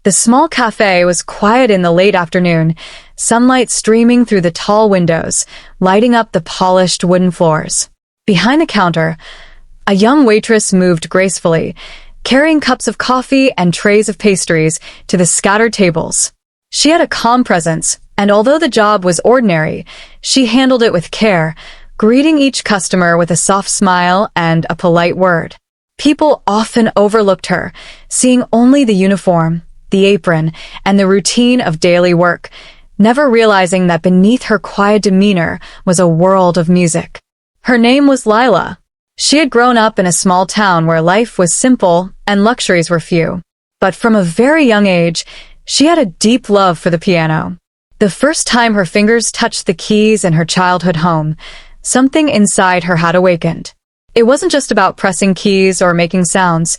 The small cafe was quiet in the late afternoon, sunlight streaming through the tall windows, lighting up the polished wooden floors. Behind the counter, a young waitress moved gracefully, carrying cups of coffee and trays of pastries to the scattered tables. She had a calm presence, and although the job was ordinary, she handled it with care, greeting each customer with a soft smile and a polite word. People often overlooked her, seeing only the uniform, the apron, and the routine of daily work, never realizing that beneath her quiet demeanor was a world of music. Her name was Lila. She had grown up in a small town where life was simple and luxuries were few. But from a very young age, she had a deep love for the piano. The first time her fingers touched the keys in her childhood home, something inside her had awakened. It wasn't just about pressing keys or making sounds.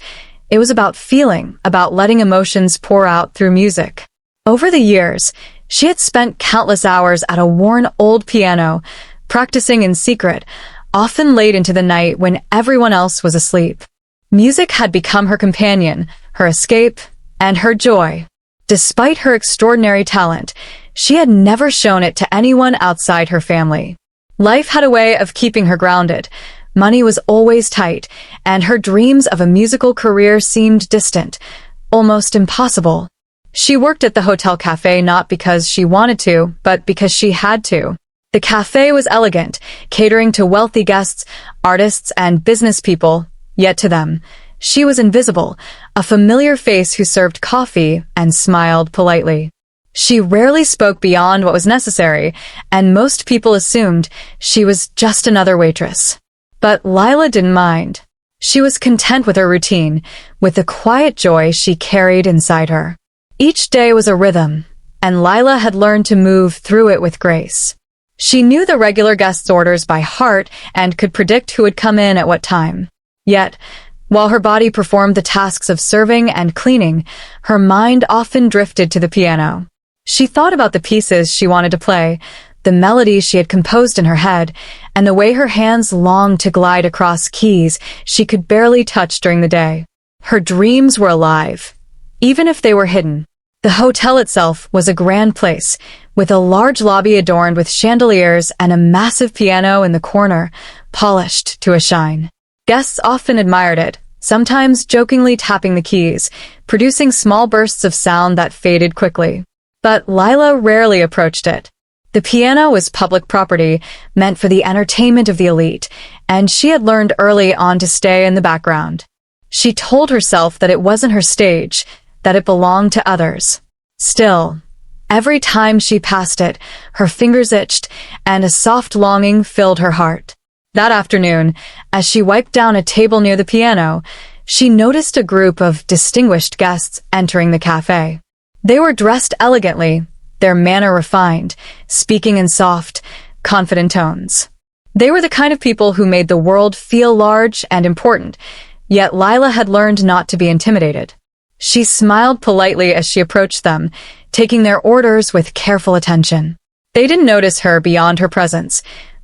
It was about feeling, about letting emotions pour out through music. Over the years, she had spent countless hours at a worn old piano, practicing in secret, often late into the night when everyone else was asleep. Music had become her companion, her escape, and her joy. Despite her extraordinary talent, she had never shown it to anyone outside her family. Life had a way of keeping her grounded. Money was always tight, and her dreams of a musical career seemed distant, almost impossible. She worked at the hotel cafe not because she wanted to, but because she had to. The cafe was elegant, catering to wealthy guests, artists, and business people, yet to them, she was invisible, a familiar face who served coffee and smiled politely. She rarely spoke beyond what was necessary, and most people assumed she was just another waitress. But Lila didn't mind. She was content with her routine, with the quiet joy she carried inside her. Each day was a rhythm, and Lila had learned to move through it with grace. She knew the regular guests' orders by heart and could predict who would come in at what time. Yet, while her body performed the tasks of serving and cleaning, her mind often drifted to the piano. She thought about the pieces she wanted to play, the melodies she had composed in her head, and the way her hands longed to glide across keys she could barely touch during the day. Her dreams were alive, even if they were hidden. The hotel itself was a grand place, with a large lobby adorned with chandeliers and a massive piano in the corner, polished to a shine. Guests often admired it, sometimes jokingly tapping the keys, producing small bursts of sound that faded quickly. But Lila rarely approached it. The piano was public property, meant for the entertainment of the elite, and she had learned early on to stay in the background. She told herself that it wasn't her stage, that it belonged to others. Still, every time she passed it, her fingers itched, and a soft longing filled her heart. That afternoon, as she wiped down a table near the piano, she noticed a group of distinguished guests entering the cafe. They were dressed elegantly, their manner refined, speaking in soft, confident tones. They were the kind of people who made the world feel large and important, yet Lila had learned not to be intimidated. She smiled politely as she approached them, taking their orders with careful attention. They didn't notice her beyond her presence.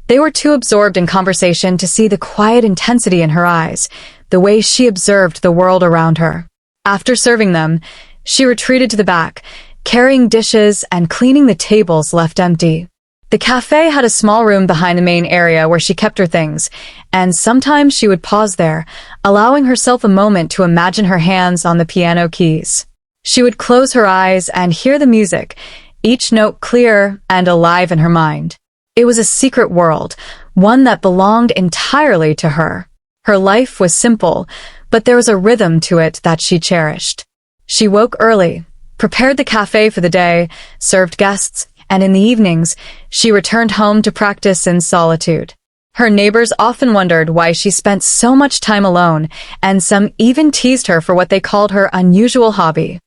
They were too absorbed in conversation to see the quiet intensity in her eyes, the way she observed the world around her. After serving them, she retreated to the back, carrying dishes and cleaning the tables left empty. The cafe had a small room behind the main area where she kept her things, and sometimes she would pause there, allowing herself a moment to imagine her hands on the piano keys. She would close her eyes and hear the music, each note clear and alive in her mind. It was a secret world, one that belonged entirely to her. Her life was simple, but there was a rhythm to it that she cherished. She woke early, prepared the cafe for the day, served guests, and in the evenings, she returned home to practice in solitude. Her neighbors often wondered why she spent so much time alone, and some even teased her for what they called her unusual hobby.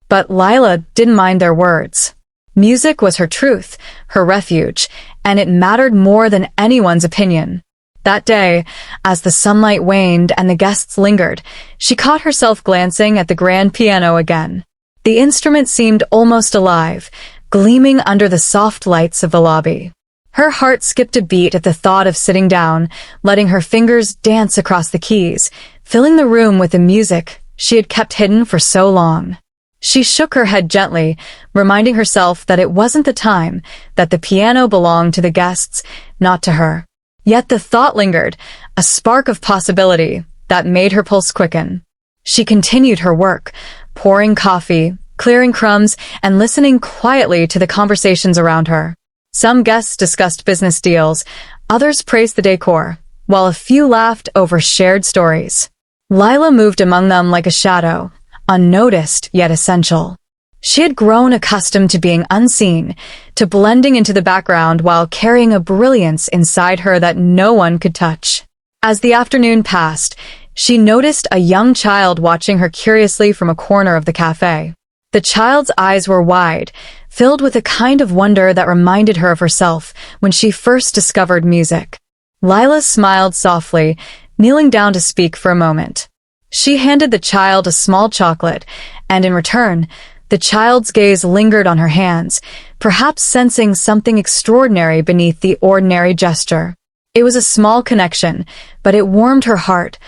But Lila didn't mind their words. Music was her truth, her refuge, and it mattered more than anyone's opinion. That day, as the sunlight waned and the guests lingered, she caught herself glancing at the grand piano again. The instrument seemed almost alive, gleaming under the soft lights of the lobby. Her heart skipped a beat at the thought of sitting down, letting her fingers dance across the keys, filling the room with the music she had kept hidden for so long. She shook her head gently, reminding herself that it wasn't the time, that the piano belonged to the guests, not to her. Yet the thought lingered, a spark of possibility that made her pulse quicken. She continued her work, pouring coffee, clearing crumbs, and listening quietly to the conversations around her. Some guests discussed business deals, others praised the decor, while a few laughed over shared stories. Lila moved among them like a shadow, unnoticed yet essential. She had grown accustomed to being unseen, to blending into the background while carrying a brilliance inside her that no one could touch. As the afternoon passed, she noticed a young child watching her curiously from a corner of the cafe. The child's eyes were wide, filled with a kind of wonder that reminded her of herself when she first discovered music. Lila smiled softly, kneeling down to speak for a moment. She handed the child a small chocolate, and in return, the child's gaze lingered on her hands, perhaps sensing something extraordinary beneath the ordinary gesture. It was a small connection, but it warmed her heart,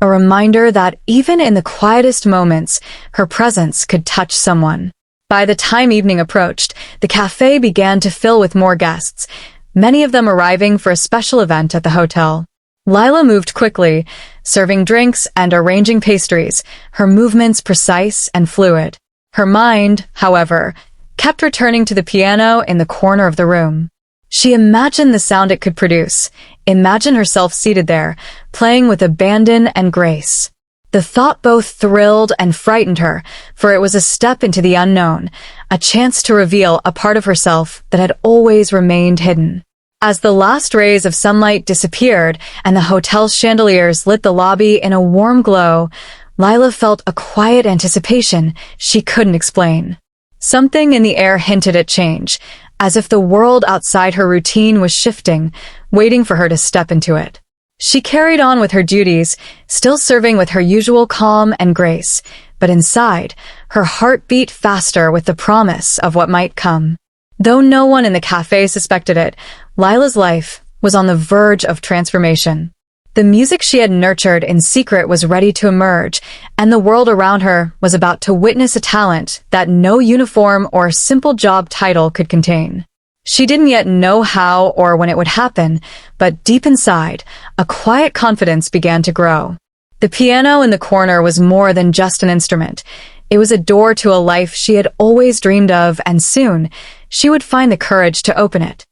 a reminder that even in the quietest moments, her presence could touch someone. By the time evening approached, the cafe began to fill with more guests, many of them arriving for a special event at the hotel. Lila moved quickly, serving drinks and arranging pastries, her movements precise and fluid. Her mind, however, kept returning to the piano in the corner of the room. She imagined the sound it could produce, imagined herself seated there, playing with abandon and grace. The thought both thrilled and frightened her, for it was a step into the unknown, a chance to reveal a part of herself that had always remained hidden. As the last rays of sunlight disappeared and the hotel's chandeliers lit the lobby in a warm glow, Lila felt a quiet anticipation she couldn't explain. Something in the air hinted at change, as if the world outside her routine was shifting, waiting for her to step into it. She carried on with her duties, still serving with her usual calm and grace, but inside, her heart beat faster with the promise of what might come. Though no one in the cafe suspected it, Lila's life was on the verge of transformation. The music she had nurtured in secret was ready to emerge, and the world around her was about to witness a talent that no uniform or simple job title could contain. She didn't yet know how or when it would happen, but deep inside, a quiet confidence began to grow. The piano in the corner was more than just an instrument. It was a door to a life she had always dreamed of, and soon, she would find the courage to open it.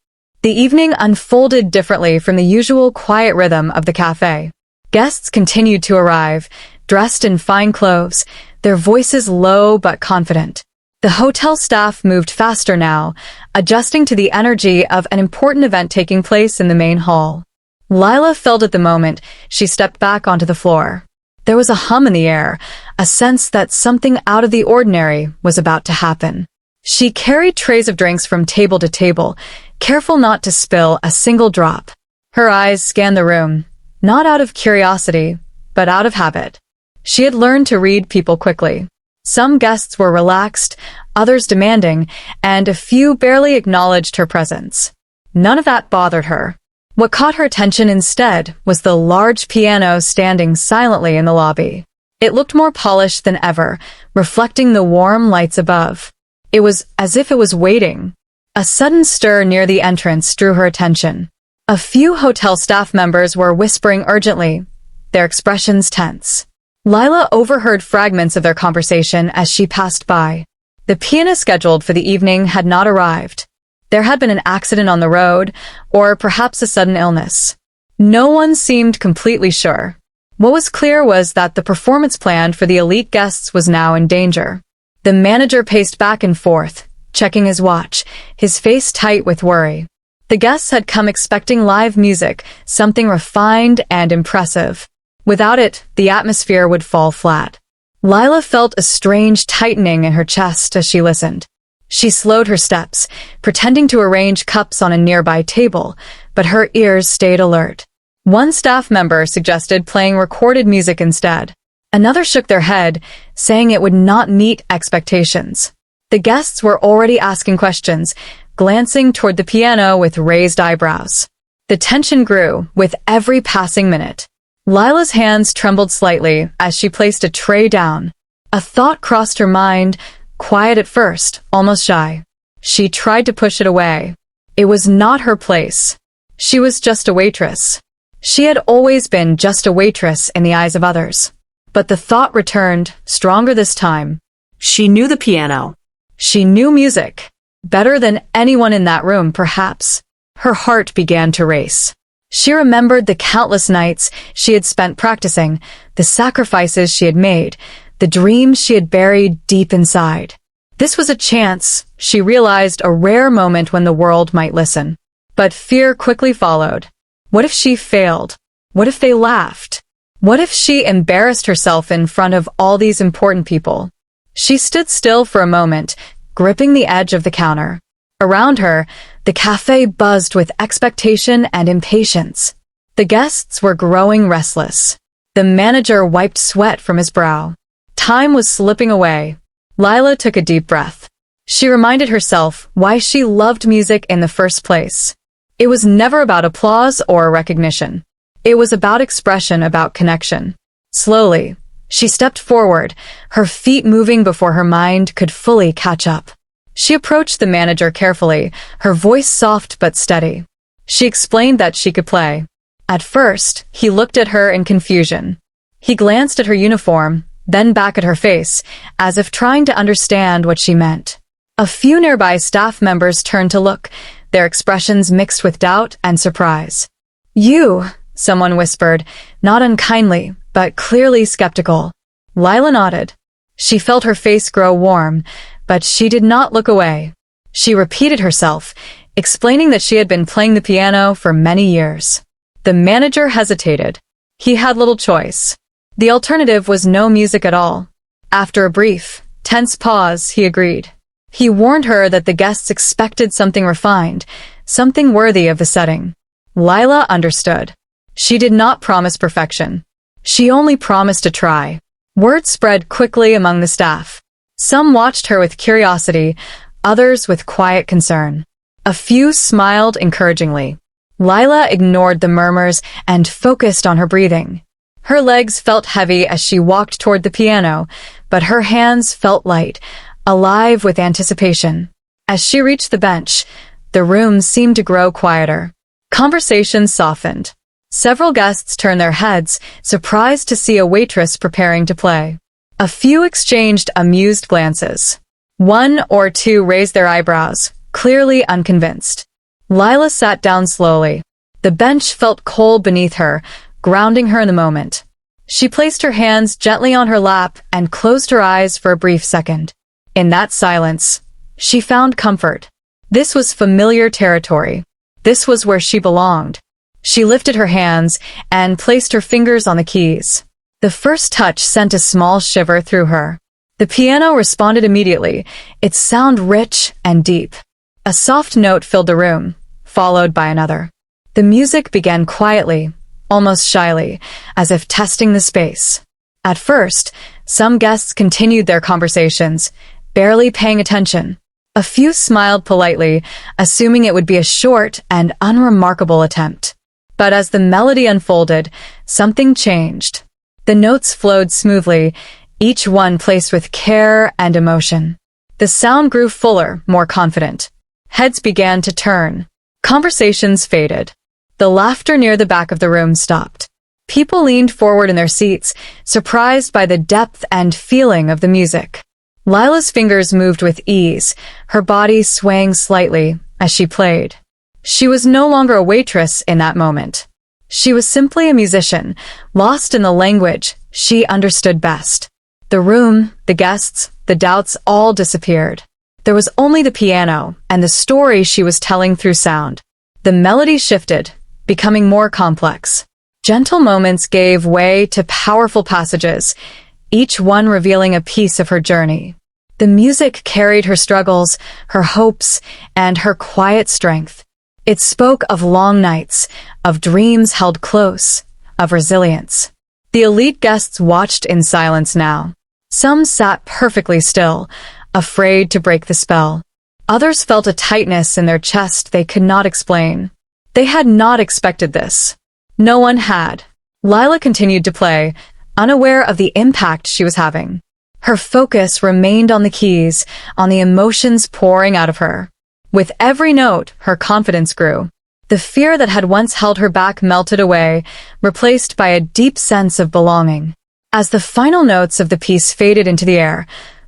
The evening unfolded differently from the usual quiet rhythm of the cafe. Guests continued to arrive, dressed in fine clothes, their voices low but confident. The hotel staff moved faster now, adjusting to the energy of an important event taking place in the main hall. Lila felt at the moment she stepped back onto the floor. There was a hum in the air, a sense that something out of the ordinary was about to happen. She carried trays of drinks from table to table, careful not to spill a single drop. Her eyes scanned the room, not out of curiosity, but out of habit. She had learned to read people quickly. Some guests were relaxed, others demanding, and a few barely acknowledged her presence. None of that bothered her. What caught her attention instead was the large piano standing silently in the lobby. It looked more polished than ever, reflecting the warm lights above. It was as if it was waiting. A sudden stir near the entrance drew her attention. A few hotel staff members were whispering urgently, their expressions tense. Lila overheard fragments of their conversation as she passed by. The pianist scheduled for the evening had not arrived. There had been an accident on the road, or perhaps a sudden illness. No one seemed completely sure. What was clear was that the performance planned for the elite guests was now in danger. The manager paced back and forth, checking his watch, his face tight with worry. The guests had come expecting live music, something refined and impressive. Without it, the atmosphere would fall flat. Lila felt a strange tightening in her chest as she listened. She slowed her steps, pretending to arrange cups on a nearby table, but her ears stayed alert. One staff member suggested playing recorded music instead. Another shook their head, saying it would not meet expectations. The guests were already asking questions, glancing toward the piano with raised eyebrows. The tension grew with every passing minute. Lila's hands trembled slightly as she placed a tray down. A thought crossed her mind, quiet at first, almost shy. She tried to push it away. It was not her place. She was just a waitress. She had always been just a waitress in the eyes of others. But the thought returned, stronger this time. She knew the piano. She knew music. Better than anyone in that room, perhaps. Her heart began to race. She remembered the countless nights she had spent practicing, the sacrifices she had made, the dreams she had buried deep inside. This was a chance, she realized, a rare moment when the world might listen. But fear quickly followed. What if she failed? What if they laughed? What if she embarrassed herself in front of all these important people? She stood still for a moment, gripping the edge of the counter. Around her, the cafe buzzed with expectation and impatience. The guests were growing restless. The manager wiped sweat from his brow. Time was slipping away. Lila took a deep breath. She reminded herself why she loved music in the first place. It was never about applause or recognition. It was about expression, about connection. Slowly, she stepped forward, her feet moving before her mind could fully catch up. She approached the manager carefully, her voice soft but steady. She explained that she could play. At first, he looked at her in confusion. He glanced at her uniform, then back at her face, as if trying to understand what she meant. A few nearby staff members turned to look, their expressions mixed with doubt and surprise. "You," someone whispered, not unkindly, but clearly skeptical. Lila nodded. She felt her face grow warm, but she did not look away. She repeated herself, explaining that she had been playing the piano for many years. The manager hesitated. He had little choice. The alternative was no music at all. After a brief, tense pause, he agreed. He warned her that the guests expected something refined, something worthy of the setting. Lila understood. She did not promise perfection. She only promised to try. Word spread quickly among the staff. Some watched her with curiosity, others with quiet concern. A few smiled encouragingly. Lila ignored the murmurs and focused on her breathing. Her legs felt heavy as she walked toward the piano, but her hands felt light, alive with anticipation. As she reached the bench, the room seemed to grow quieter. Conversations softened. Several guests turned their heads, surprised to see a waitress preparing to play. A few exchanged amused glances. One or two raised their eyebrows, clearly unconvinced. Lila sat down slowly. The bench felt cold beneath her, grounding her in the moment. She placed her hands gently on her lap and closed her eyes for a brief second. In that silence, she found comfort. This was familiar territory. This was where she belonged. She lifted her hands and placed her fingers on the keys. The first touch sent a small shiver through her. The piano responded immediately, its sound rich and deep. A soft note filled the room, followed by another. The music began quietly, almost shyly, as if testing the space. At first, some guests continued their conversations, barely paying attention. A few smiled politely, assuming it would be a short and unremarkable attempt. But as the melody unfolded, something changed. The notes flowed smoothly, each one placed with care and emotion. The sound grew fuller, more confident. Heads began to turn. Conversations faded. The laughter near the back of the room stopped. People leaned forward in their seats, surprised by the depth and feeling of the music. Lila's fingers moved with ease, her body swaying slightly as she played. She was no longer a waitress in that moment. She was simply a musician, lost in the language she understood best. The room, the guests, the doubts all disappeared. There was only the piano and the story she was telling through sound. The melody shifted, becoming more complex. Gentle moments gave way to powerful passages, each one revealing a piece of her journey. The music carried her struggles, her hopes, and her quiet strength. It spoke of long nights, of dreams held close, of resilience. The elite guests watched in silence now. Some sat perfectly still, afraid to break the spell. Others felt a tightness in their chest they could not explain. They had not expected this. No one had. Lila continued to play, unaware of the impact she was having. Her focus remained on the keys, on the emotions pouring out of her. With every note, her confidence grew. The fear that had once held her back melted away, replaced by a deep sense of belonging. As the final notes of the piece faded into the air,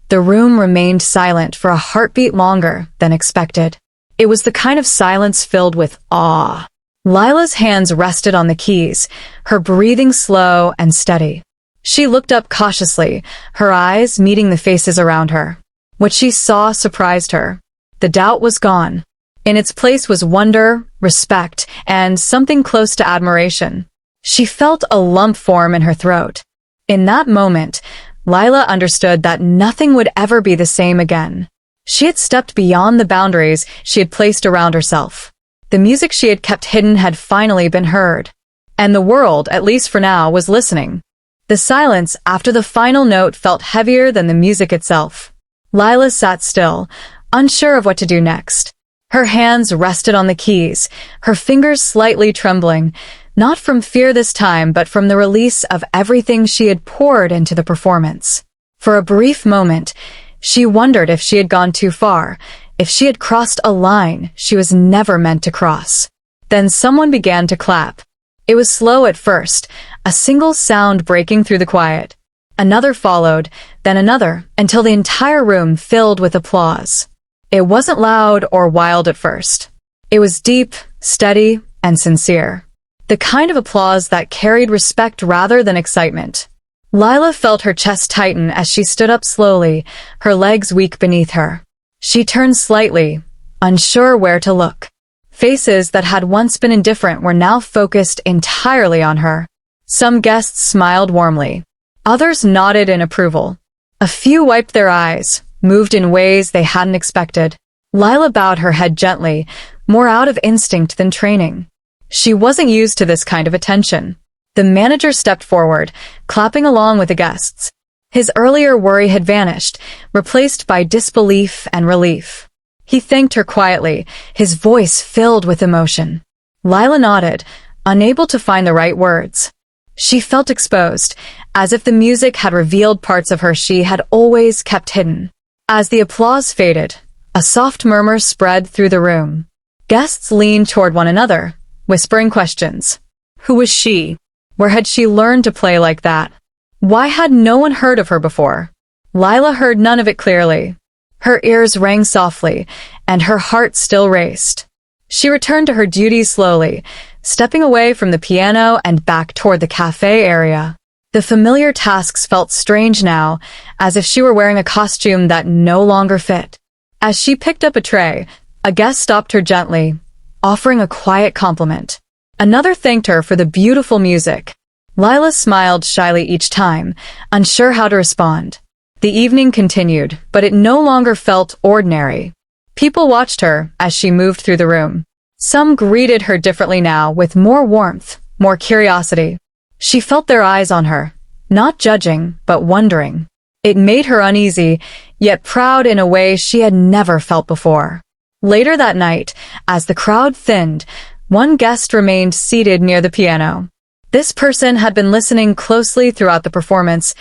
the room remained silent for a heartbeat longer than expected. It was the kind of silence filled with awe. Lila's hands rested on the keys, her breathing slow and steady. She looked up cautiously, her eyes meeting the faces around her. What she saw surprised her. The doubt was gone. In its place was wonder, respect, and something close to admiration. She felt a lump form in her throat. In that moment, Lila understood that nothing would ever be the same again. She had stepped beyond the boundaries she had placed around herself. The music she had kept hidden had finally been heard. And the world, at least for now, was listening. The silence after the final note felt heavier than the music itself. Lila sat still, unsure of what to do next. Her hands rested on the keys, her fingers slightly trembling, not from fear this time but from the release of everything she had poured into the performance. For a brief moment, she wondered if she had gone too far, if she had crossed a line she was never meant to cross. Then someone began to clap. It was slow at first, a single sound breaking through the quiet. Another followed, then another, until the entire room filled with applause. It wasn't loud or wild at first. It was deep, steady, and sincere. The kind of applause that carried respect rather than excitement. Lila felt her chest tighten as she stood up slowly, her legs weak beneath her. She turned slightly, unsure where to look. Faces that had once been indifferent were now focused entirely on her. Some guests smiled warmly. Others nodded in approval. A few wiped their eyes, moved in ways they hadn't expected. Lila bowed her head gently, more out of instinct than training. She wasn't used to this kind of attention. The manager stepped forward, clapping along with the guests. His earlier worry had vanished, replaced by disbelief and relief. He thanked her quietly, his voice filled with emotion. Lila nodded, unable to find the right words. She felt exposed, as if the music had revealed parts of her she had always kept hidden. As the applause faded, a soft murmur spread through the room. Guests leaned toward one another, whispering questions. Who was she? Where had she learned to play like that? Why had no one heard of her before? Lila heard none of it clearly. Her ears rang softly, and her heart still raced. She returned to her duties slowly, stepping away from the piano and back toward the cafe area. The familiar tasks felt strange now, as if she were wearing a costume that no longer fit. As she picked up a tray, a guest stopped her gently, offering a quiet compliment. Another thanked her for the beautiful music. Lila smiled shyly each time, unsure how to respond. The evening continued, but it no longer felt ordinary. People watched her as she moved through the room. Some greeted her differently now, with more warmth, more curiosity. She felt their eyes on her, not judging, but wondering. It made her uneasy, yet proud in a way she had never felt before. Later that night, as the crowd thinned, one guest remained seated near the piano. This person had been listening closely throughout the performance,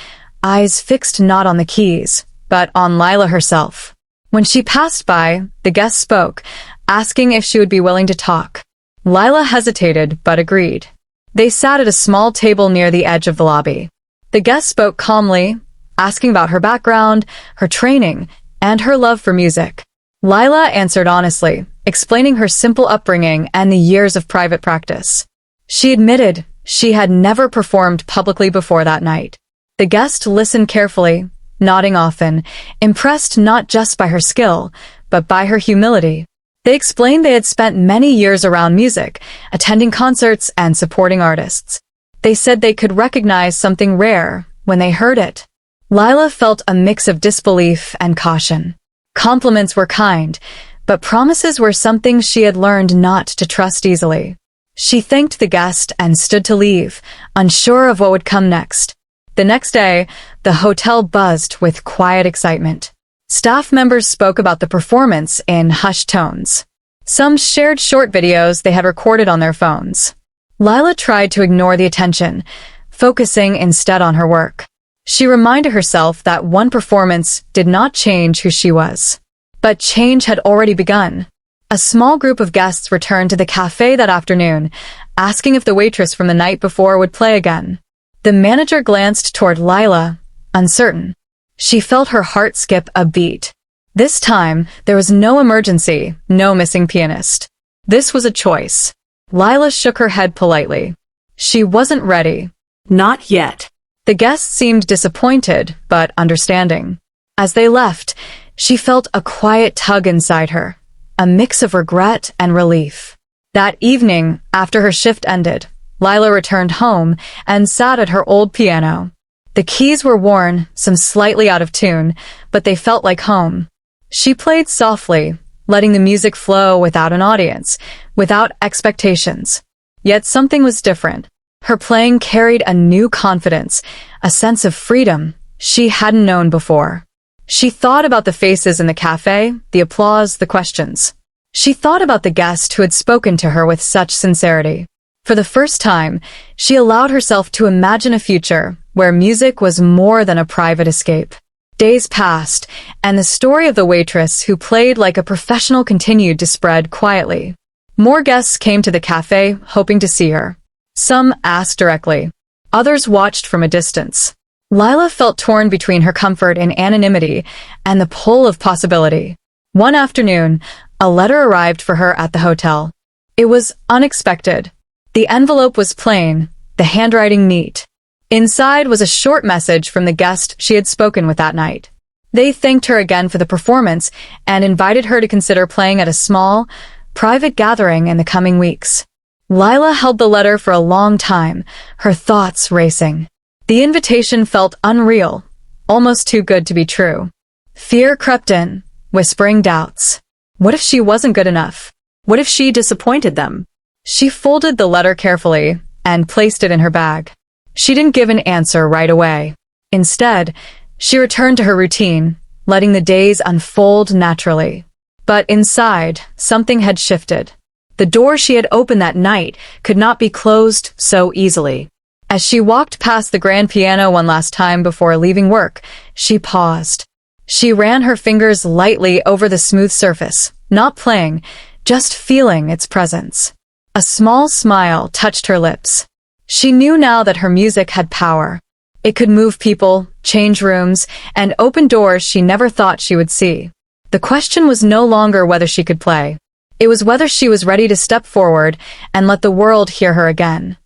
eyes fixed not on the keys, but on Lila herself. When she passed by, the guest spoke, asking if she would be willing to talk. Lila hesitated, but agreed. They sat at a small table near the edge of the lobby. The guest spoke calmly, asking about her background, her training, and her love for music. Lila answered honestly, explaining her simple upbringing and the years of private practice. She admitted she had never performed publicly before that night. The guest listened carefully, nodding often, impressed not just by her skill, but by her humility. They explained they had spent many years around music, attending concerts and supporting artists. They said they could recognize something rare when they heard it. Lila felt a mix of disbelief and caution. Compliments were kind, but promises were something she had learned not to trust easily. She thanked the guest and stood to leave, unsure of what would come next. The next day, the hotel buzzed with quiet excitement. Staff members spoke about the performance in hushed tones. Some shared short videos they had recorded on their phones. Lila tried to ignore the attention, focusing instead on her work. She reminded herself that one performance did not change who she was. But change had already begun. A small group of guests returned to the cafe that afternoon, asking if the waitress from the night before would play again. The manager glanced toward Lila, uncertain. She felt her heart skip a beat. This time, there was no emergency, no missing pianist. This was a choice. Lila shook her head politely. She wasn't ready. Not yet. The guests seemed disappointed, but understanding. As they left, she felt a quiet tug inside her, a mix of regret and relief. That evening, after her shift ended, Lila returned home and sat at her old piano. The keys were worn, some slightly out of tune, but they felt like home. She played softly, letting the music flow without an audience, without expectations. Yet something was different. Her playing carried a new confidence, a sense of freedom she hadn't known before. She thought about the faces in the cafe, the applause, the questions. She thought about the guest who had spoken to her with such sincerity. For the first time, she allowed herself to imagine a future where music was more than a private escape. Days passed, and the story of the waitress who played like a professional continued to spread quietly. More guests came to the cafe, hoping to see her. Some asked directly. Others watched from a distance. Lila felt torn between her comfort in anonymity and the pull of possibility. One afternoon, a letter arrived for her at the hotel. It was unexpected. The envelope was plain, the handwriting neat. Inside was a short message from the guest she had spoken with that night. They thanked her again for the performance and invited her to consider playing at a small, private gathering in the coming weeks. Lila held the letter for a long time, her thoughts racing. The invitation felt unreal, almost too good to be true. Fear crept in, whispering doubts. What if she wasn't good enough? What if she disappointed them? She folded the letter carefully and placed it in her bag. She didn't give an answer right away. Instead, she returned to her routine, letting the days unfold naturally. But inside, something had shifted. The door she had opened that night could not be closed so easily. As she walked past the grand piano one last time before leaving work, she paused. She ran her fingers lightly over the smooth surface, not playing, just feeling its presence. A small smile touched her lips. She knew now that her music had power. It could move people, change rooms, and open doors she never thought she would see. The question was no longer whether she could play. It was whether she was ready to step forward and let the world hear her again.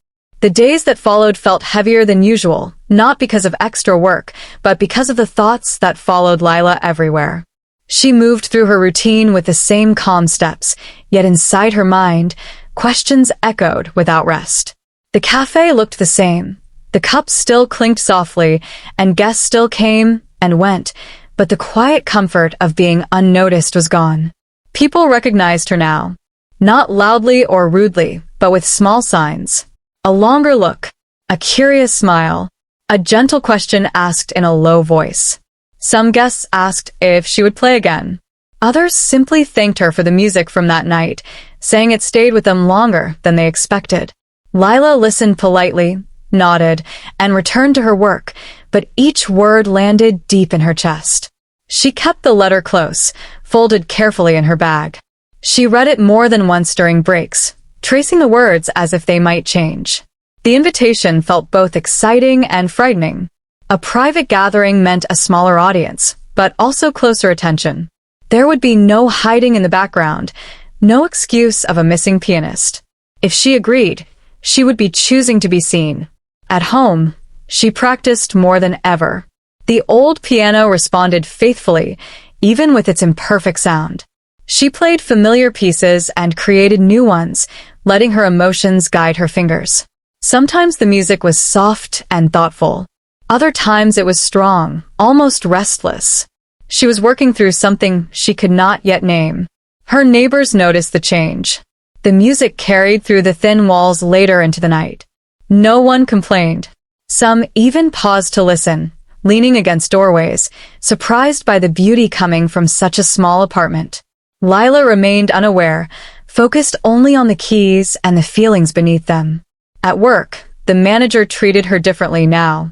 The days that followed felt heavier than usual, not because of extra work, but because of the thoughts that followed Lila everywhere. She moved through her routine with the same calm steps, yet inside her mind, questions echoed without rest. The cafe looked the same. The cups still clinked softly, and guests still came and went, but the quiet comfort of being unnoticed was gone. People recognized her now. Not loudly or rudely, but with small signs. A longer look, a curious smile, a gentle question asked in a low voice. Some guests asked if she would play again. Others simply thanked her for the music from that night, saying it stayed with them longer than they expected. Lila listened politely, nodded, and returned to her work, but each word landed deep in her chest. She kept the letter close, folded carefully in her bag. She read it more than once during breaks, tracing the words as if they might change. The invitation felt both exciting and frightening. A private gathering meant a smaller audience, but also closer attention. There would be no hiding in the background, no excuse of a missing pianist. If she agreed, she would be choosing to be seen. At home, she practiced more than ever. The old piano responded faithfully, even with its imperfect sound. She played familiar pieces and created new ones, letting her emotions guide her fingers. Sometimes the music was soft and thoughtful. Other times it was strong, almost restless. She was working through something she could not yet name. Her neighbors noticed the change. The music carried through the thin walls later into the night. No one complained. Some even paused to listen, leaning against doorways, surprised by the beauty coming from such a small apartment. Lila remained unaware, focused only on the keys and the feelings beneath them. At work, the manager treated her differently now.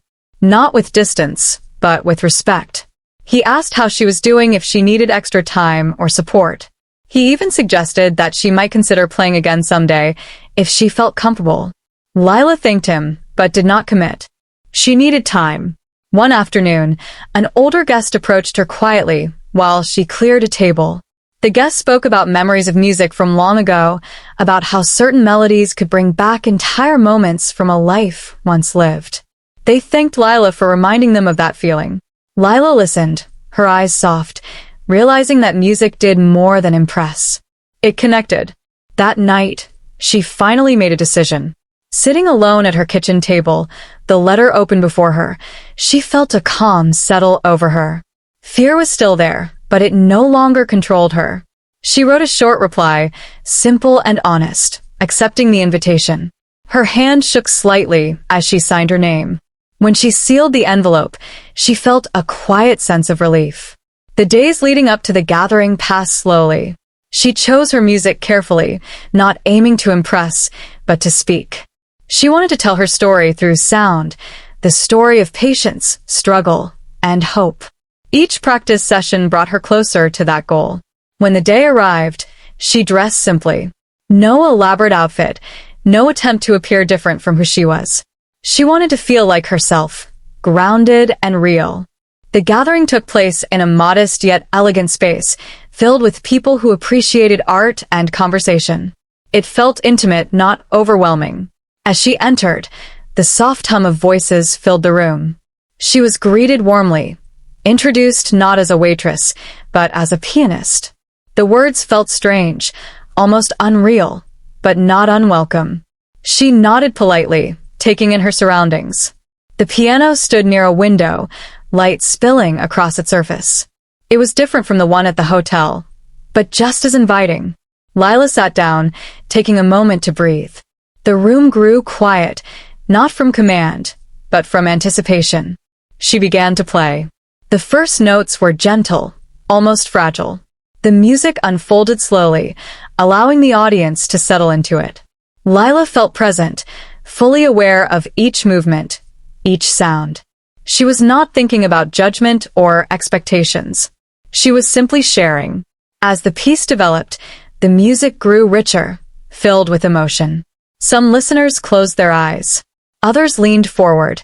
not with distance, but with respect. He asked how she was doing, if she needed extra time or support. He even suggested that she might consider playing again someday if she felt comfortable. Lila thanked him, but did not commit. She needed time. One afternoon, an older guest approached her quietly while she cleared a table. The guest spoke about memories of music from long ago, about how certain melodies could bring back entire moments from a life once lived. They thanked Lila for reminding them of that feeling. Lila listened, her eyes soft, realizing that music did more than impress. It connected. That night, she finally made a decision. Sitting alone at her kitchen table, the letter open before her, she felt a calm settle over her. Fear was still there, but it no longer controlled her. She wrote a short reply, simple and honest, accepting the invitation. Her hand shook slightly as she signed her name. When she sealed the envelope, she felt a quiet sense of relief. The days leading up to the gathering passed slowly. She chose her music carefully, not aiming to impress, but to speak. She wanted to tell her story through sound, the story of patience, struggle, and hope. Each practice session brought her closer to that goal. When the day arrived, she dressed simply. No elaborate outfit, no attempt to appear different from who she was. She wanted to feel like herself, grounded and real. The gathering took place in a modest yet elegant space, filled with people who appreciated art and conversation. It felt intimate, not overwhelming. As she entered, the soft hum of voices filled the room. She was greeted warmly, introduced not as a waitress, but as a pianist. The words felt strange, almost unreal, but not unwelcome. She nodded politely, taking in her surroundings. The piano stood near a window, light spilling across its surface. It was different from the one at the hotel, but just as inviting. Lila sat down, taking a moment to breathe. The room grew quiet, not from command, but from anticipation. She began to play. The first notes were gentle, almost fragile. The music unfolded slowly, allowing the audience to settle into it. Lila felt present, fully aware of each movement, each sound. She was not thinking about judgment or expectations. She was simply sharing. As the piece developed, the music grew richer, filled with emotion. Some listeners closed their eyes. Others leaned forward,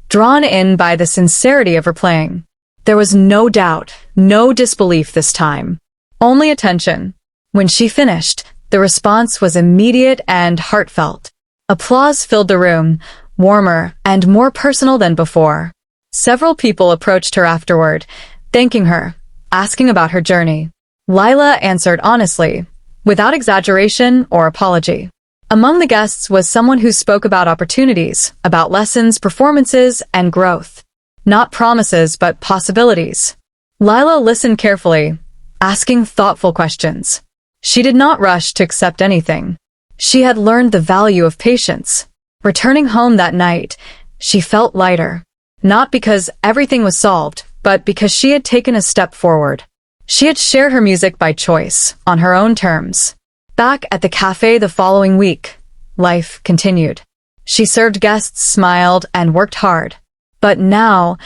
drawn in by the sincerity of her playing. There was no doubt, no disbelief this time. Only attention. When she finished, the response was immediate and heartfelt. Applause filled the room, warmer and more personal than before. Several people approached her afterward, thanking her, asking about her journey. Lila answered honestly, without exaggeration or apology. Among the guests was someone who spoke about opportunities, about lessons, performances, and growth. Not promises, but possibilities. Lila listened carefully, asking thoughtful questions. She did not rush to accept anything. She had learned the value of patience. Returning home that night, she felt lighter. Not because everything was solved, but because she had taken a step forward. She had shared her music by choice, on her own terms. Back at the cafe the following week, life continued. She served guests, smiled, and worked hard. But now,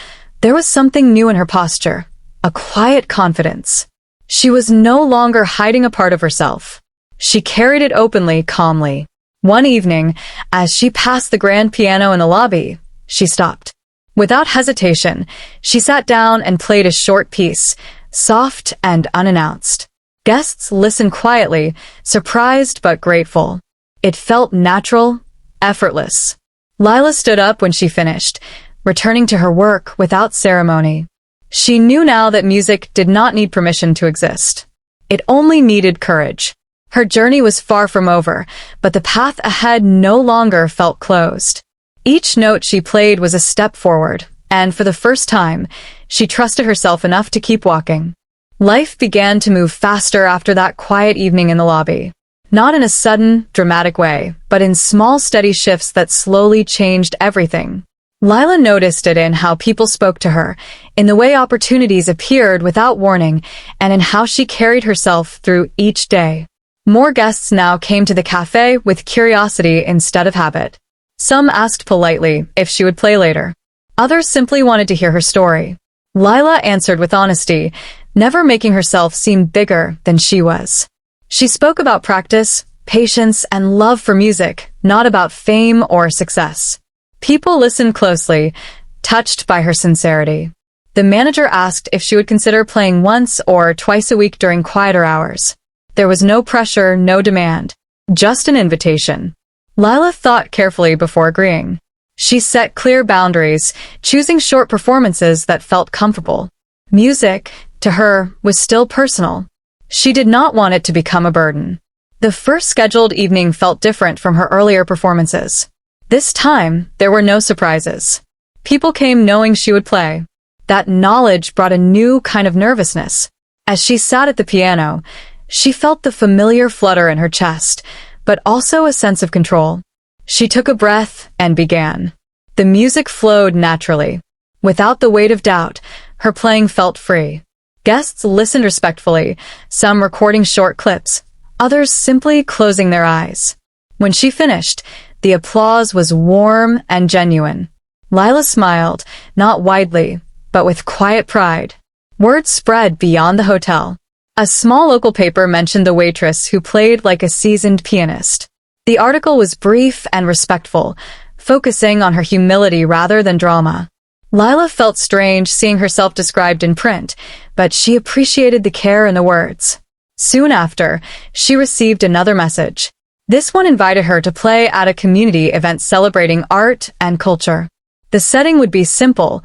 there was something new in her posture, a quiet confidence. She was no longer hiding a part of herself. She carried it openly, calmly. One evening, as she passed the grand piano in the lobby, she stopped. Without hesitation, she sat down and played a short piece, soft and unannounced. Guests listened quietly, surprised but grateful. It felt natural, effortless. Lila stood up when she finished, returning to her work without ceremony. She knew now that music did not need permission to exist. It only needed courage. Her journey was far from over, but the path ahead no longer felt closed. Each note she played was a step forward, and for the first time, she trusted herself enough to keep walking. Life began to move faster after that quiet evening in the lobby. Not in a sudden, dramatic way, but in small, steady shifts that slowly changed everything. Lila noticed it in how people spoke to her, in the way opportunities appeared without warning, and in how she carried herself through each day. More guests now came to the cafe with curiosity instead of habit. Some asked politely if she would play later. Others simply wanted to hear her story. Lila answered with honesty, never making herself seem bigger than she was. She spoke about practice, patience, and love for music, not about fame or success. People listened closely, touched by her sincerity. The manager asked if she would consider playing once or twice a week during quieter hours. There was no pressure, no demand, just an invitation. Lila thought carefully before agreeing. She set clear boundaries, choosing short performances that felt comfortable. Music, to her, was still personal. She did not want it to become a burden. The first scheduled evening felt different from her earlier performances. This time, there were no surprises. People came knowing she would play. That knowledge brought a new kind of nervousness. As she sat at the piano, she felt the familiar flutter in her chest, but also a sense of control. She took a breath and began. The music flowed naturally. Without the weight of doubt, her playing felt free. Guests listened respectfully, some recording short clips, others simply closing their eyes. When she finished, the applause was warm and genuine. Lila smiled, not widely, but with quiet pride. Word spread beyond the hotel. A small local paper mentioned the waitress who played like a seasoned pianist. The article was brief and respectful, focusing on her humility rather than drama. Lila felt strange seeing herself described in print, but she appreciated the care in the words. Soon after, she received another message. This one invited her to play at a community event celebrating art and culture. The setting would be simple,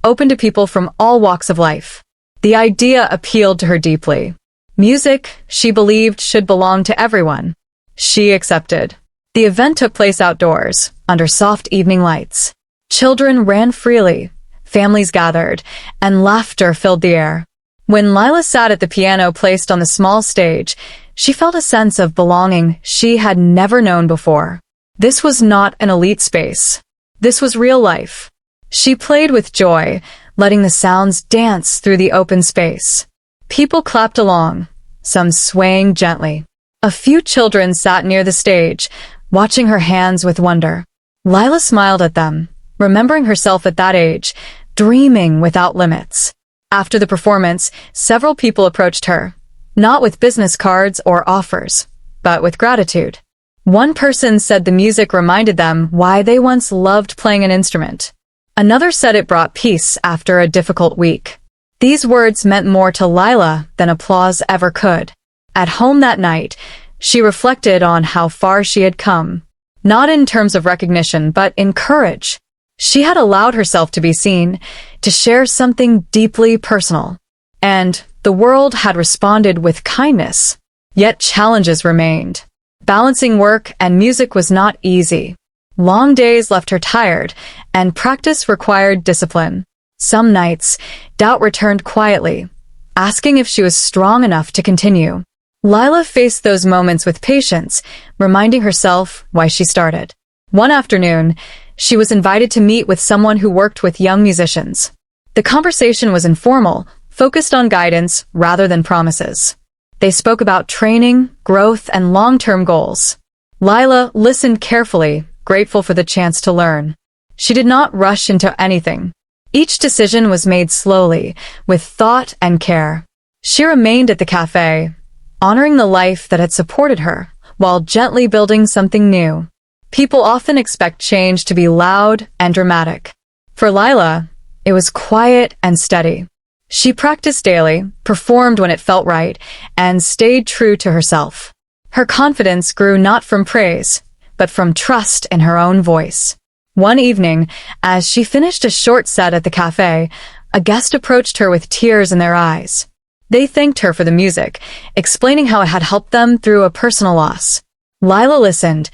open to people from all walks of life. The idea appealed to her deeply. Music, she believed, should belong to everyone. She accepted. The event took place outdoors, under soft evening lights. Children ran freely, families gathered, and laughter filled the air. When Lila sat at the piano placed on the small stage, she felt a sense of belonging she had never known before. This was not an elite space. This was real life. She played with joy, letting the sounds dance through the open space. People clapped along, some swaying gently. A few children sat near the stage, watching her hands with wonder. Lila smiled at them, remembering herself at that age, dreaming without limits. After the performance, several people approached her, not with business cards or offers, but with gratitude. One person said the music reminded them why they once loved playing an instrument. Another said it brought peace after a difficult week. These words meant more to Lila than applause ever could. At home that night, she reflected on how far she had come, not in terms of recognition, but in courage. She had allowed herself to be seen, to share something deeply personal. And the world had responded with kindness. Yet challenges remained. Balancing work and music was not easy. Long days left her tired, and practice required discipline. Some nights, doubt returned quietly, asking if she was strong enough to continue. Lila faced those moments with patience, reminding herself why she started. One afternoon, she was invited to meet with someone who worked with young musicians. The conversation was informal, focused on guidance rather than promises. They spoke about training, growth, and long-term goals. Lila listened carefully, grateful for the chance to learn. She did not rush into anything. Each decision was made slowly, with thought and care. She remained at the cafe, honoring the life that had supported her, while gently building something new. People often expect change to be loud and dramatic. For Lila, it was quiet and steady. She practiced daily, performed when it felt right, and stayed true to herself. Her confidence grew not from praise, but from trust in her own voice. One evening, as she finished a short set at the cafe, a guest approached her with tears in their eyes. They thanked her for the music, explaining how it had helped them through a personal loss. Lila listened,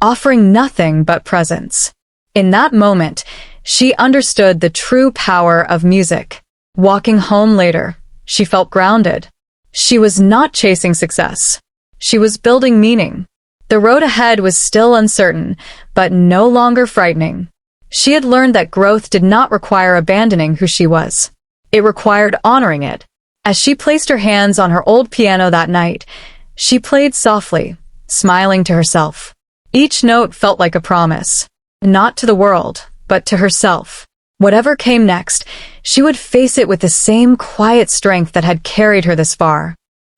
offering nothing but presence. In that moment, she understood the true power of music. Walking home later, she felt grounded. She was not chasing success. She was building meaning. The road ahead was still uncertain, but no longer frightening. She had learned that growth did not require abandoning who she was. It required honoring it. As she placed her hands on her old piano that night, she played softly, smiling to herself. Each note felt like a promise, not to the world, but to herself. Whatever came next, she would face it with the same quiet strength that had carried her this far.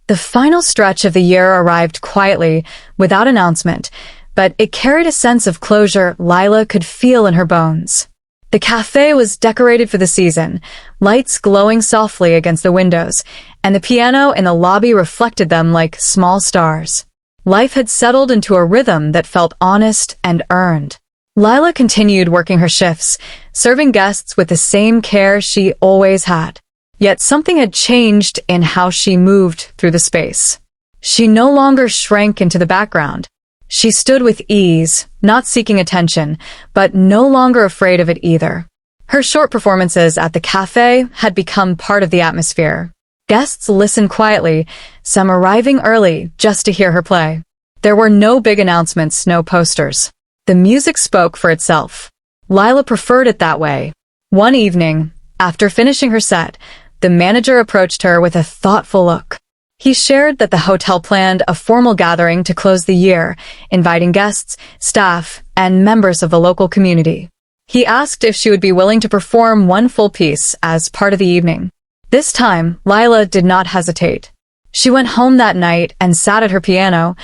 The final stretch of the year arrived quietly, without announcement, but it carried a sense of closure Lila could feel in her bones. The cafe was decorated for the season, lights glowing softly against the windows, and the piano in the lobby reflected them like small stars. Life had settled into a rhythm that felt honest and earned. Lila continued working her shifts, serving guests with the same care she always had. Yet something had changed in how she moved through the space. She no longer shrank into the background. She stood with ease, not seeking attention, but no longer afraid of it either. Her short performances at the cafe had become part of the atmosphere. Guests listened quietly, some arriving early just to hear her play. There were no big announcements, no posters. The music spoke for itself. Lila preferred it that way. One evening, after finishing her set, the manager approached her with a thoughtful look. He shared that the hotel planned a formal gathering to close the year, inviting guests, staff, and members of the local community. He asked if she would be willing to perform one full piece as part of the evening. This time, Lila did not hesitate. She went home that night and sat at her piano,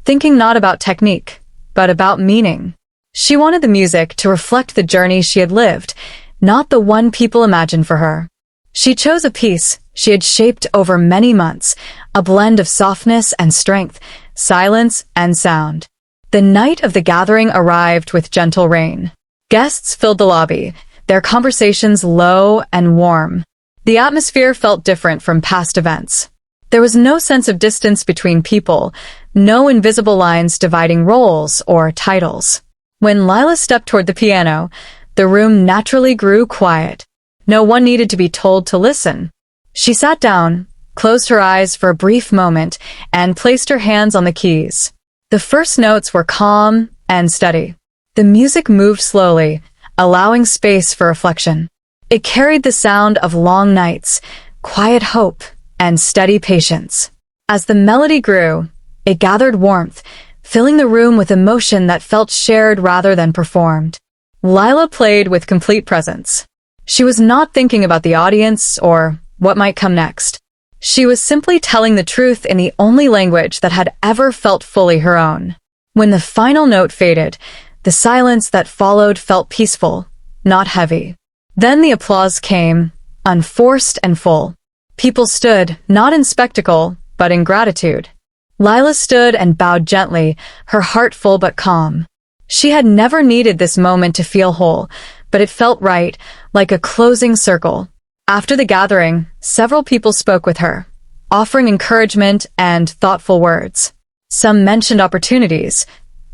thinking not about technique, but about meaning. She wanted the music to reflect the journey she had lived, not the one people imagined for her. She chose a piece she had shaped over many months, a blend of softness and strength, silence and sound. The night of the gathering arrived with gentle rain. Guests filled the lobby, their conversations low and warm. The atmosphere felt different from past events. There was no sense of distance between people, no invisible lines dividing roles or titles. When Lila stepped toward the piano, the room naturally grew quiet. No one needed to be told to listen. She sat down, closed her eyes for a brief moment, and placed her hands on the keys. The first notes were calm and steady. The music moved slowly, allowing space for reflection. It carried the sound of long nights, quiet hope, and steady patience. As the melody grew, it gathered warmth, filling the room with emotion that felt shared rather than performed. Lila played with complete presence. She was not thinking about the audience or what might come next. She was simply telling the truth in the only language that had ever felt fully her own. When the final note faded, the silence that followed felt peaceful, not heavy. Then the applause came, unforced and full. People stood, not in spectacle, but in gratitude. Lila stood and bowed gently, her heart full but calm. She had never needed this moment to feel whole, but it felt right, like a closing circle. After the gathering, several people spoke with her, offering encouragement and thoughtful words. Some mentioned opportunities,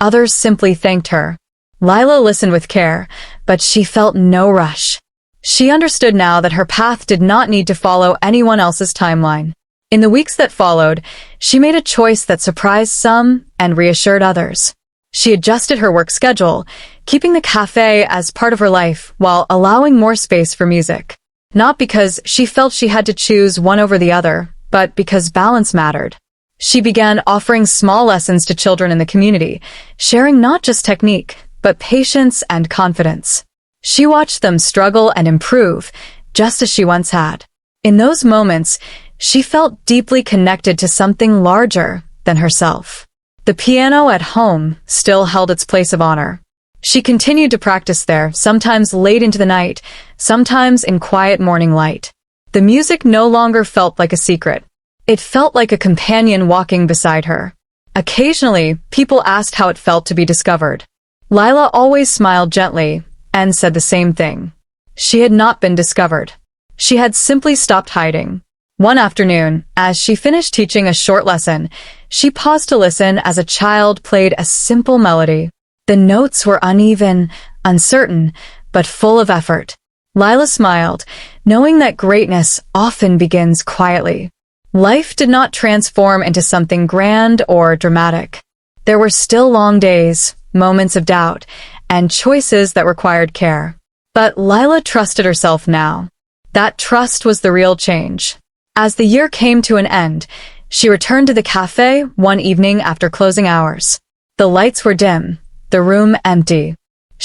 others simply thanked her. Lila listened with care, but she felt no rush. She understood now that her path did not need to follow anyone else's timeline. In the weeks that followed, she made a choice that surprised some and reassured others. She adjusted her work schedule, keeping the cafe as part of her life while allowing more space for music. Not because she felt she had to choose one over the other, but because balance mattered. She began offering small lessons to children in the community, sharing not just technique, but patience and confidence. She watched them struggle and improve, just as she once had. In those moments, she felt deeply connected to something larger than herself. The piano at home still held its place of honor. She continued to practice there, sometimes late into the night, sometimes in quiet morning light. The music no longer felt like a secret. It felt like a companion walking beside her. Occasionally, people asked how it felt to be discovered. Lila always smiled gently and said the same thing. She had not been discovered. She had simply stopped hiding. One afternoon, as she finished teaching a short lesson, she paused to listen as a child played a simple melody. The notes were uneven, uncertain, but full of effort. Lila smiled, knowing that greatness often begins quietly. Life did not transform into something grand or dramatic. There were still long days, moments of doubt, and choices that required care. But Lila trusted herself now. That trust was the real change. As the year came to an end, she returned to the cafe one evening after closing hours. The lights were dim, the room empty.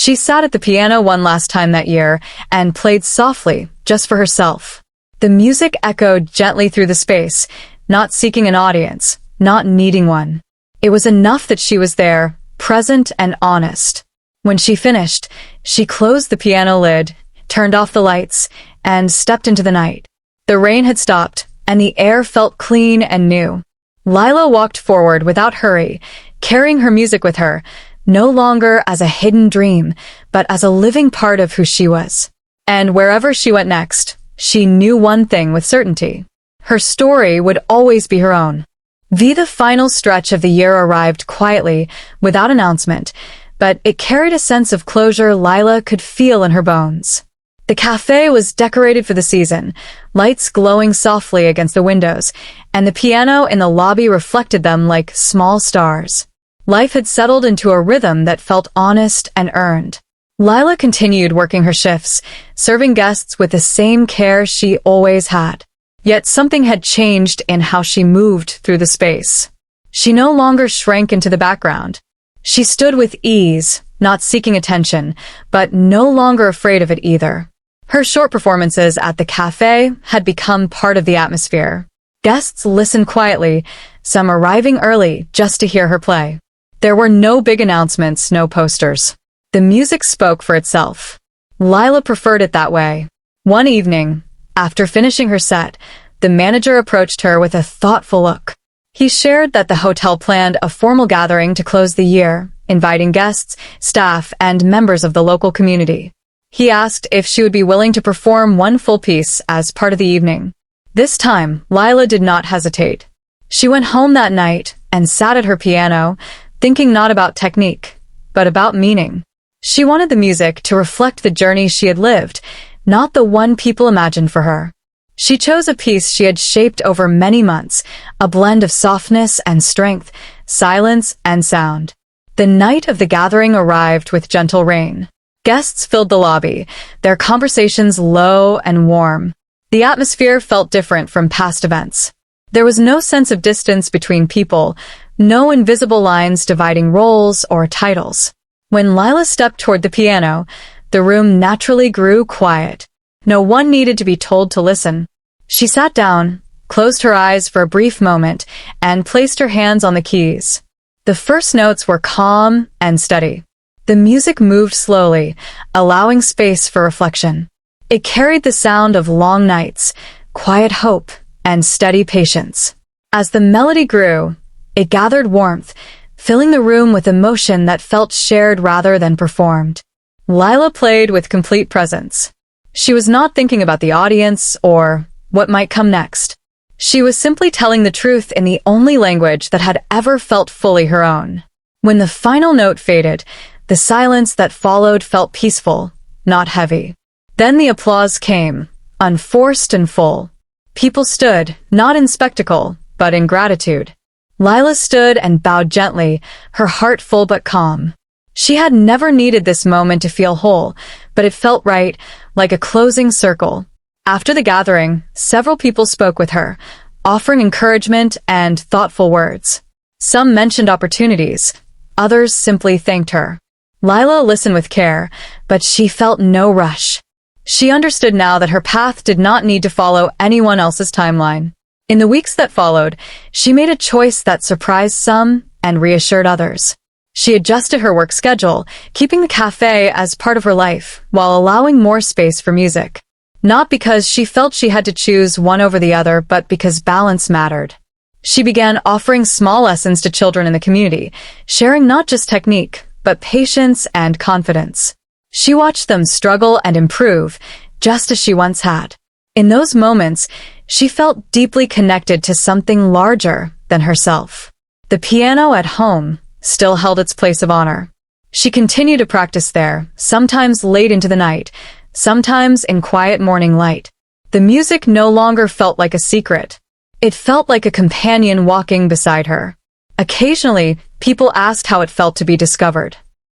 She sat at the piano one last time that year and played softly, just for herself. The music echoed gently through the space, not seeking an audience, not needing one. It was enough that she was there, present and honest. When she finished, she closed the piano lid, turned off the lights, and stepped into the night. The rain had stopped, and the air felt clean and new. Lila walked forward without hurry, carrying her music with her, no longer as a hidden dream, but as a living part of who she was. And wherever she went next, she knew one thing with certainty. Her story would always be her own. The final stretch of the year arrived quietly, without announcement, but it carried a sense of closure Lila could feel in her bones. The cafe was decorated for the season, lights glowing softly against the windows, and the piano in the lobby reflected them like small stars. Life had settled into a rhythm that felt honest and earned. Lila continued working her shifts, serving guests with the same care she always had. Yet something had changed in how she moved through the space. She no longer shrank into the background. She stood with ease, not seeking attention, but no longer afraid of it either. Her short performances at the cafe had become part of the atmosphere. Guests listened quietly, some arriving early just to hear her play. There were no big announcements, no posters. The music spoke for itself. Lila preferred it that way. One evening, after finishing her set, the manager approached her with a thoughtful look. He shared that the hotel planned a formal gathering to close the year, inviting guests, staff, and members of the local community. He asked if she would be willing to perform one full piece as part of the evening. This time, Lila did not hesitate. She went home that night and sat at her piano, thinking not about technique, but about meaning. She wanted the music to reflect the journey she had lived, not the one people imagined for her. She chose a piece she had shaped over many months, a blend of softness and strength, silence and sound. The night of the gathering arrived with gentle rain. Guests filled the lobby, their conversations low and warm. The atmosphere felt different from past events. There was no sense of distance between people, no invisible lines dividing roles or titles. When Lila stepped toward the piano, the room naturally grew quiet. No one needed to be told to listen. She sat down, closed her eyes for a brief moment, and placed her hands on the keys. The first notes were calm and steady. The music moved slowly, allowing space for reflection. It carried the sound of long nights, quiet hope, and steady patience. As the melody grew, it gathered warmth, filling the room with emotion that felt shared rather than performed. Lila played with complete presence. She was not thinking about the audience or what might come next. She was simply telling the truth in the only language that had ever felt fully her own. When the final note faded, the silence that followed felt peaceful, not heavy. Then the applause came, unforced and full. People stood, not in spectacle, but in gratitude. Lila stood and bowed gently, her heart full but calm. She had never needed this moment to feel whole, but it felt right, like a closing circle. After the gathering, several people spoke with her, offering encouragement and thoughtful words. Some mentioned opportunities, others simply thanked her. Lila listened with care, but she felt no rush. She understood now that her path did not need to follow anyone else's timeline. In the weeks that followed, she made a choice that surprised some and reassured others. She adjusted her work schedule, keeping the cafe as part of her life, while allowing more space for music. Not because she felt she had to choose one over the other, but because balance mattered. She began offering small lessons to children in the community, sharing not just technique, but patience and confidence. She watched them struggle and improve, just as she once had. In those moments, she felt deeply connected to something larger than herself. The piano at home still held its place of honor. She continued to practice there, sometimes late into the night, sometimes in quiet morning light. The music no longer felt like a secret. It felt like a companion walking beside her. Occasionally, people asked how it felt to be discovered.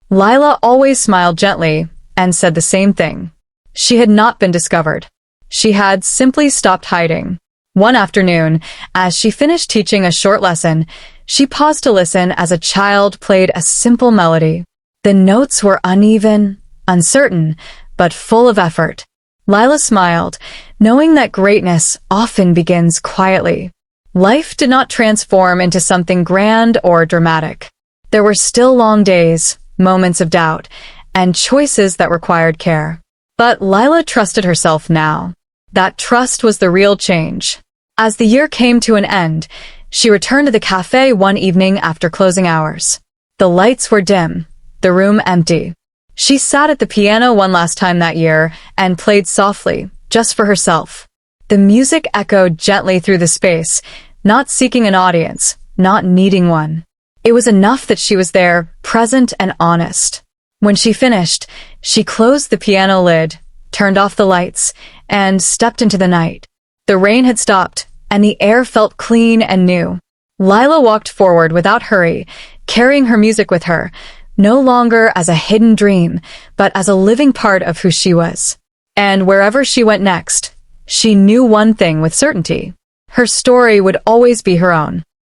Lila always smiled gently and said the same thing. She had not been discovered. She had simply stopped hiding. One afternoon, as she finished teaching a short lesson, she paused to listen as a child played a simple melody. The notes were uneven, uncertain, but full of effort. Lila smiled, knowing that greatness often begins quietly. Life did not transform into something grand or dramatic. There were still long days, moments of doubt, and choices that required care. But Lila trusted herself now. That trust was the real change. As the year came to an end, she returned to the cafe one evening after closing hours. The lights were dim, the room empty. She sat at the piano one last time that year and played softly, just for herself. The music echoed gently through the space, not seeking an audience, not needing one. It was enough that she was there, present and honest. When she finished, she closed the piano lid, turned off the lights, and stepped into the night. The rain had stopped, and the air felt clean and new. Lila walked forward without hurry, carrying her music with her, no longer as a hidden dream, but as a living part of who she was. And wherever she went next, she knew one thing with certainty. Her story would always be her own.